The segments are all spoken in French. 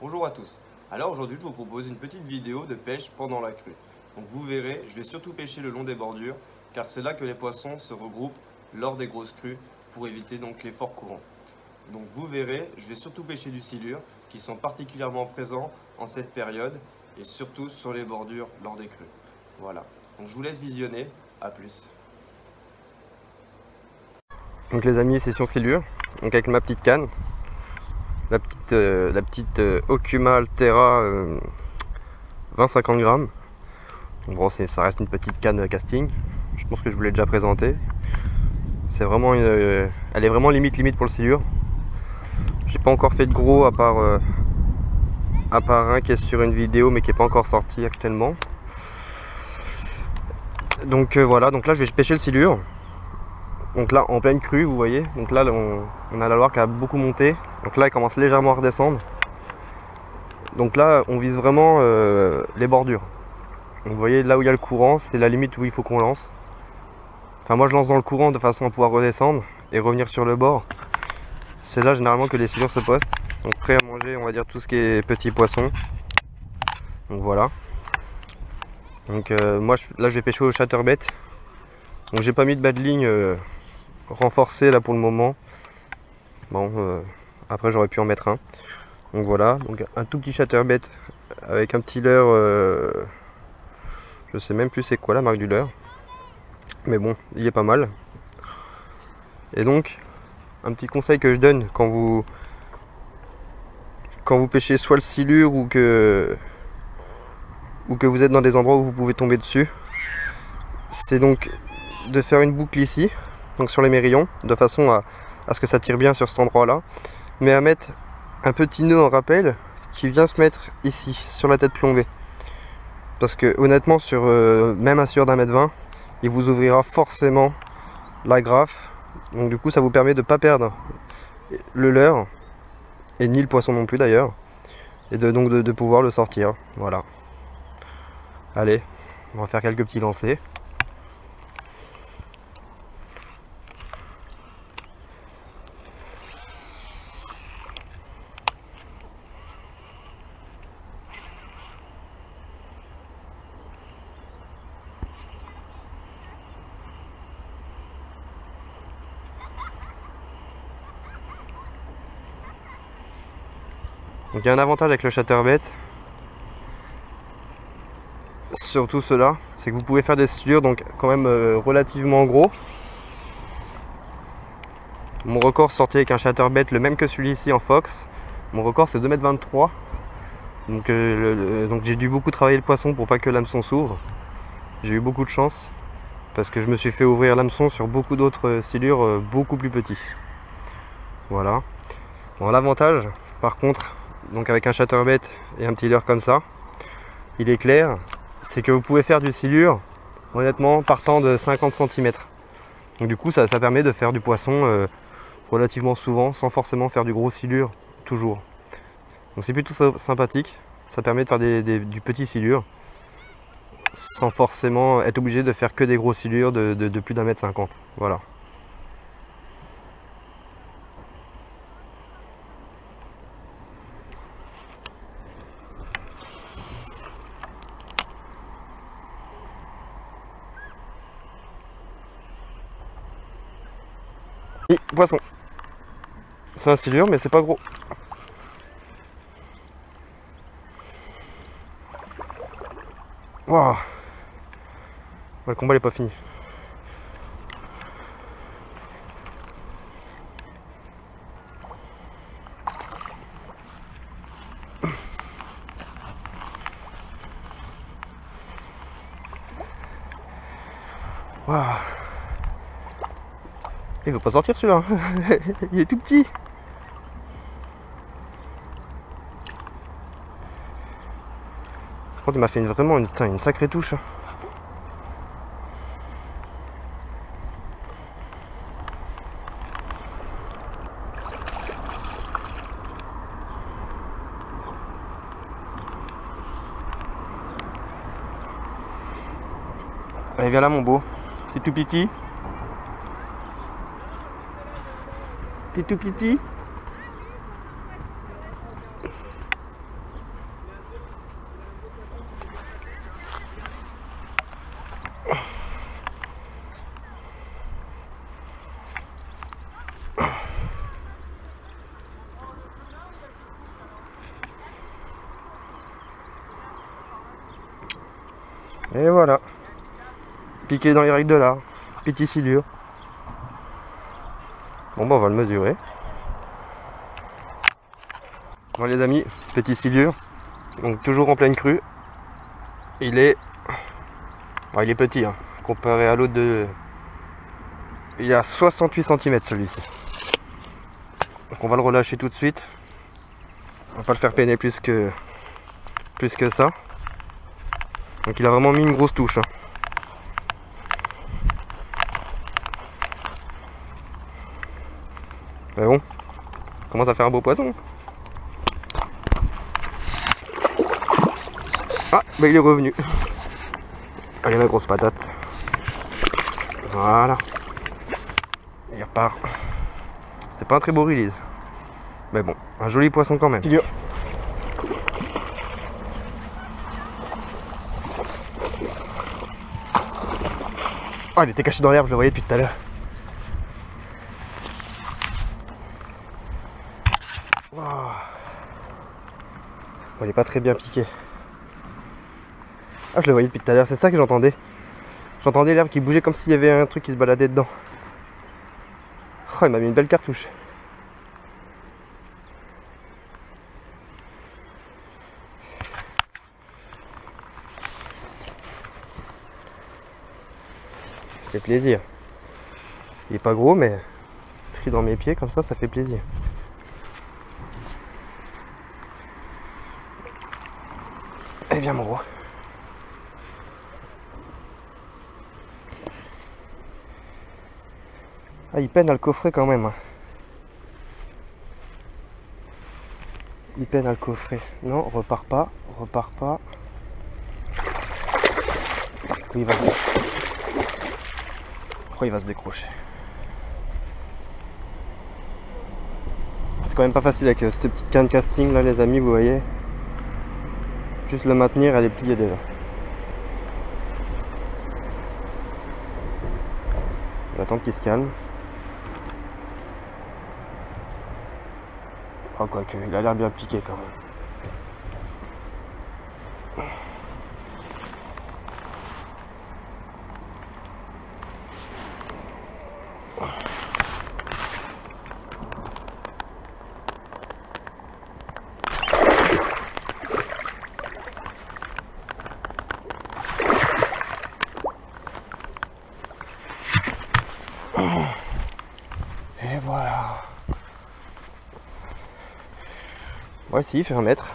Bonjour à tous. Alors aujourd'hui je vous propose une petite vidéo de pêche pendant la crue. Donc vous verrez, je vais surtout pêcher le long des bordures car c'est là que les poissons se regroupent lors des grosses crues pour éviter donc les forts courants. Donc vous verrez, je vais surtout pêcher du silure qui sont particulièrement présents en cette période et surtout sur les bordures lors des crues. Voilà. Donc je vous laisse visionner, à plus. Donc les amis, session silure, donc avec ma petite canne, la petite Okuma Altera 20-50 grammes. Donc bon, ça reste une petite canne casting, je pense que je vous l'ai déjà présenté. C'est vraiment elle est vraiment limite pour le silure. J'ai pas encore fait de gros à part un qui est sur une vidéo mais qui est pas encore sorti actuellement. Donc voilà, donc là je vais pêcher le silure. Donc là en pleine crue, vous voyez, donc là on a la Loire qui a beaucoup monté, donc là elle commence légèrement à redescendre. Donc là on vise vraiment les bordures. Donc vous voyez là où il y a le courant, c'est la limite où il faut qu'on lance. Enfin moi je lance dans le courant de façon à pouvoir redescendre et revenir sur le bord. C'est là généralement que les silures se postent. Donc prêt à manger, on va dire tout ce qui est petits poissons. Donc voilà. Donc moi là je vais pêcher au chatterbait. Donc j'ai pas mis de bas de ligne renforcé là pour le moment. Bon après j'aurais pu en mettre un. Donc voilà, donc un tout petit chatterbait avec un petit leurre, je sais même plus c'est quoi la marque du leurre. Mais bon, il est pas mal. Et donc un petit conseil que je donne quand vous pêchez soit le silure ou que vous êtes dans des endroits où vous pouvez tomber dessus, c'est donc de faire une boucle ici, donc sur les mérillons, de façon à ce que ça tire bien sur cet endroit là, mais à mettre un petit nœud en rappel qui vient se mettre ici sur la tête plombée, parce que honnêtement sur même un silure d'1,20 m, il vous ouvrira forcément la graffe. Donc du coup ça vous permet de ne pas perdre le leurre et ni le poisson non plus d'ailleurs, et donc de pouvoir le sortir. Voilà, allez, on va faire quelques petits lancers. Donc il y a un avantage avec le chatterbait, surtout cela, c'est que vous pouvez faire des silures donc quand même relativement gros. Mon record sorti avec un chatterbait le même que celui-ci en Fox. Mon record c'est 2,23 m. Donc j'ai dû beaucoup travailler le poisson pour pas que l'hameçon s'ouvre. J'ai eu beaucoup de chance parce que je me suis fait ouvrir l'hameçon sur beaucoup d'autres silures beaucoup plus petits. Voilà. Bon, l'avantage par contre, donc avec un chatterbait et un petit leurre comme ça, il est clair, c'est que vous pouvez faire du silure honnêtement partant de 50 cm. Donc du coup ça permet de faire du poisson relativement souvent sans forcément faire du gros silure toujours. Donc c'est plutôt sympathique, ça permet de faire du petit silure sans forcément être obligé de faire que des gros silures de plus d'1,50 m. Voilà. Et poisson. C'est un silure mais c'est pas gros. Waouh. Le combat n'est pas fini. Waouh. Il veut pas sortir celui-là. Il est tout petit. Par contre il m'a fait vraiment une sacrée touche. Allez viens là mon beau. C'est tout petit. T'es tout petit. Et voilà. Piqué dans les règles de l'art. Petite silure. Bon bah on va le mesurer. Bon les amis, petit silure. Donc toujours en pleine crue. Il est petit hein, comparé à l'autre de... Il est à 68 cm celui-ci. Donc on va le relâcher tout de suite. On va pas le faire peiner plus que ça. Donc il a vraiment mis une grosse touche. Hein. Mais bon, on commence à faire un beau poisson. Ah, bah il est revenu. Allez ma grosse patate. Voilà. Il repart. C'est pas un très beau release. Mais bon, un joli poisson quand même. Oh, il était caché dans l'herbe, je le voyais depuis tout à l'heure. Oh. Oh, il est pas très bien piqué. Ah, je le voyais depuis tout à l'heure, c'est ça que j'entendais. J'entendais l'herbe qui bougeait comme s'il y avait un truc qui se baladait dedans. Oh, il m'a mis une belle cartouche. Ça fait plaisir. Il est pas gros, mais pris dans mes pieds comme ça fait plaisir. Eh bien mon gros. Ah, il peine à le coffrer quand même. Hein. Il peine à le coffrer. Non, repart pas. Repart pas. Oui, il va se... Oh, il va se décrocher. C'est quand même pas facile avec cette petite canne casting là les amis, vous voyez. Juste le maintenir, elle est pliée déjà. On va attendre qu'il se calme. Oh, quoique, il a l'air bien piqué quand même. Et voilà. Voici, il fait 1 mètre.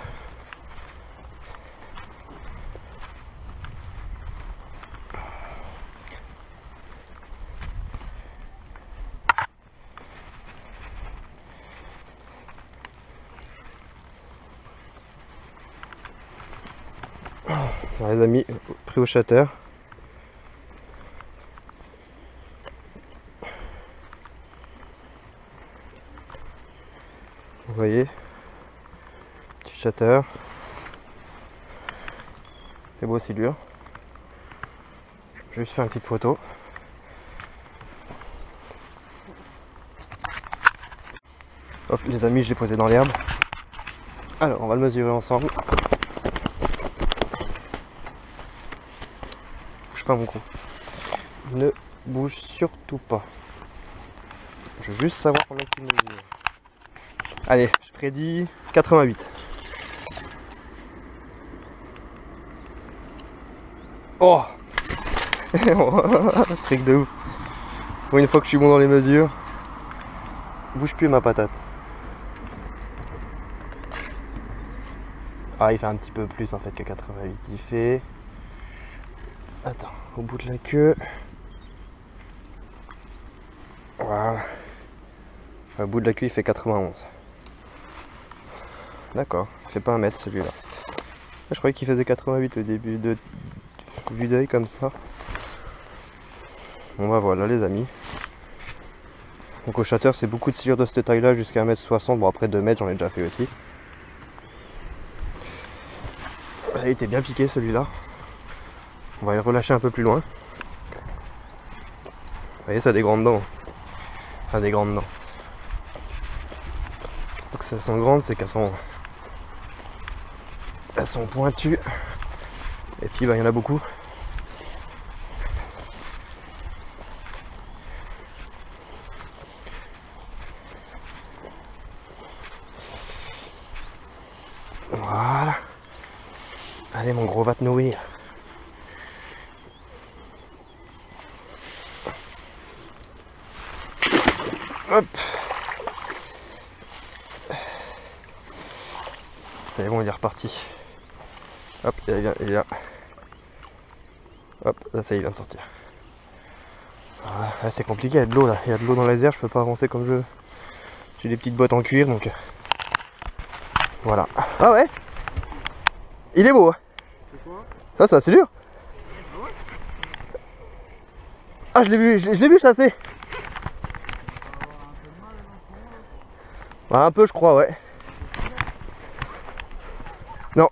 Alors, les amis, pris au shatter. Vous voyez, petit shatter, c'est beau silure. Je vais juste faire une petite photo. Hop les amis, je l'ai posé dans l'herbe. Alors on va le mesurer ensemble. Bouge pas mon gros. Ne bouge surtout pas. Je veux juste savoir combien tu mesures. Allez, je prédis 88. Oh truc de ouf. Pour une fois que je suis bon dans les mesures, bouge plus ma patate. Ah, il fait un petit peu plus en fait que 88. Il fait... Attends, au bout de la queue. Voilà. Au bout de la queue, il fait 91. D'accord, il fait pas 1 mètre celui-là. Je croyais qu'il faisait 88 au début de vue d'œil comme ça. Bon bah voilà les amis. Donc au shatter c'est beaucoup de silure de cette taille là jusqu'à 1m60. Bon après 2 mètres j'en ai déjà fait aussi. Il était bien piqué celui-là. On va le relâcher un peu plus loin. Vous voyez ça a des grandes dents. Enfin des grandes dents. C'est pas que elles sont grandes, c'est qu'elles sont pointues. Et puis bah, il y en a beaucoup. Voilà. Allez mon gros, va te nourrir. Hop. C'est bon, il est reparti. Hop, il est là. Hop, là ça il vient de sortir. Voilà, là c'est compliqué, il y a de l'eau là. Il y a de l'eau dans les airs, je peux pas avancer comme je veux. J'ai des petites bottes en cuir donc. Voilà. Ah ouais. Il est beau. Ça c'est assez dur. Ah je l'ai vu chasser. Bah, un peu je crois, ouais. Non.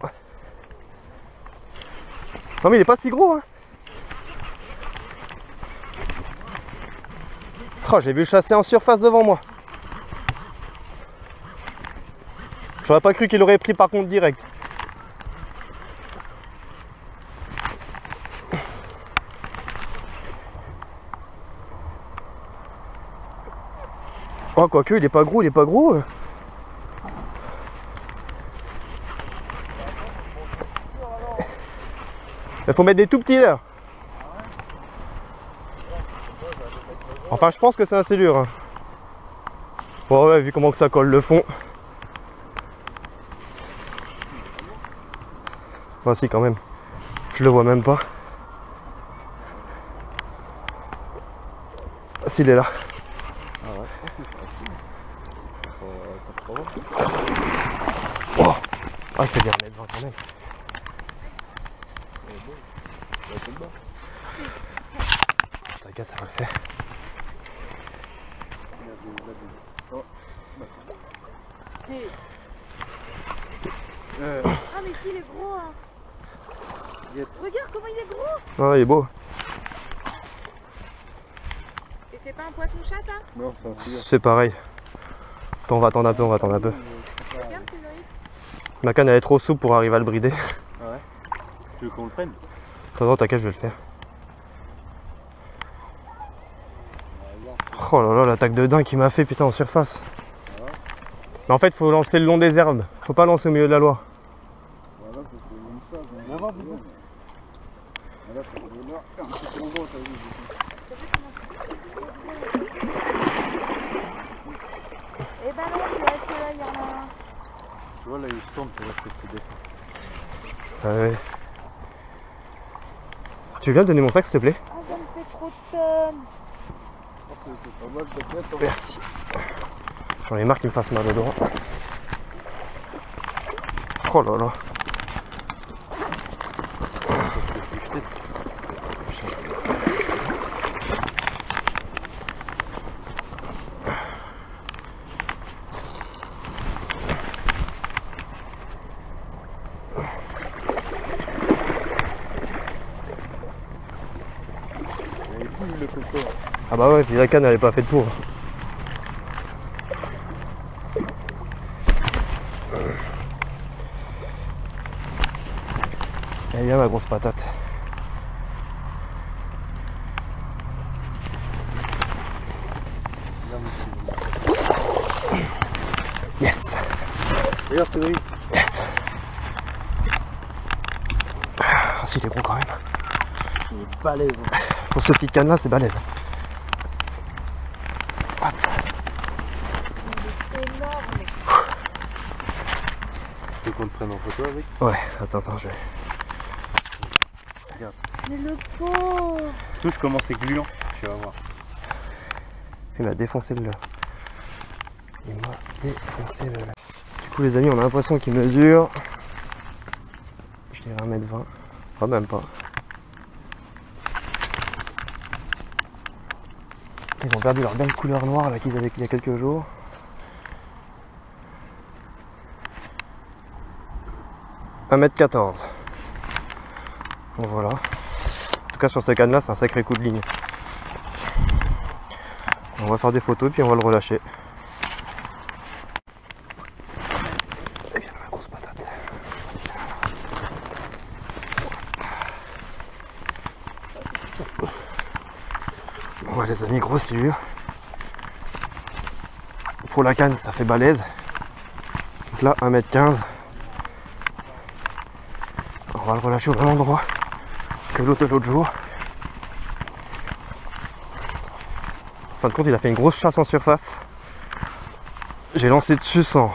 Non mais il est pas si gros hein. Oh, je l'ai vu chasser en surface devant moi. J'aurais pas cru qu'il aurait pris par contre direct. Oh quoique il est pas gros, Il faut mettre des tout petits là. Enfin je pense que c'est assez dur hein. Bon ouais, vu comment que ça colle le fond. Bah si quand même. Je le vois même pas. S'il est là. Ah ouais, Oh, ah il fait bien mettre 20 quand même. T'inquiète, ça va le faire. Ah mais s'il est gros hein. Regarde comment il est gros. Ah il est beau. Et c'est pas un poisson-chat ça? Non, c'est un cigare. C'est pareil. Attends, on va attendre un peu, Regarde Cédric. Ma canne elle est trop souple pour arriver à le brider. Ah ouais. Tu veux qu'on le prenne? Attends, t'inquiète, je vais le faire. Oh là là, l'attaque de dingue qu'il m'a fait putain en surface. Mais en fait faut lancer le long des herbes, faut pas lancer au milieu de la loi. Voilà, c'est une chose. On va voir. Là, c'est un petit peu gros, ça veut dire. Et bah non, tu restes là, il y en a un. Tu vois, là, il se tombe, tu vois ce que tu descends. Ah ouais. Tu veux bien me donner mon sac s'il te plaît? Oh, ça me fait trop de tonnes. C'est pas mal, peut-être. Merci. J'en ai marre qu'il me fasse mal dedans. Oh là là. Le coco. Ah bah ouais, puis la canne elle est pas faite pour. Elle est bien ma grosse patate. Yes. D'ailleurs, Cédric. Yes. Ah si, il est gros quand même. Il est balèze. Pour cette petite canne là, c'est balèze. Hop. Il est énorme. Tu veux qu'on le prenne en photo avec? Ouais, attends, je vais. Regarde. Mais le pauvre. Touche comment c'est gluant. Tu vas voir. Il m'a défoncé le. Il m'a défoncé le. Du coup, les amis, on a un poisson qui mesure. Je dirais 1m20. Pas même pas. Ils ont perdu leur belle couleur noire là qu'ils avaient il y a quelques jours. « 1m14. Bon voilà. En tout cas sur cette canne là c'est un sacré coup de ligne. On va faire des photos puis on va le relâcher. Et viens ma grosse patate. Bon ouais les amis, grosse silure. Pour la canne ça fait balèze. Donc là 1m15. On va le relâcher au même endroit que l'autre de l'autre jour. En fin de compte, il a fait une grosse chasse en surface. J'ai lancé dessus sans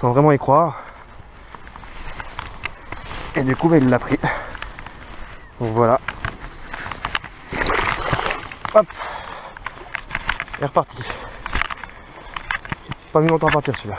vraiment y croire. Et du coup, bah, il l'a pris. Donc voilà. Hop. Il est reparti. Pas mis longtemps à partir celui-là.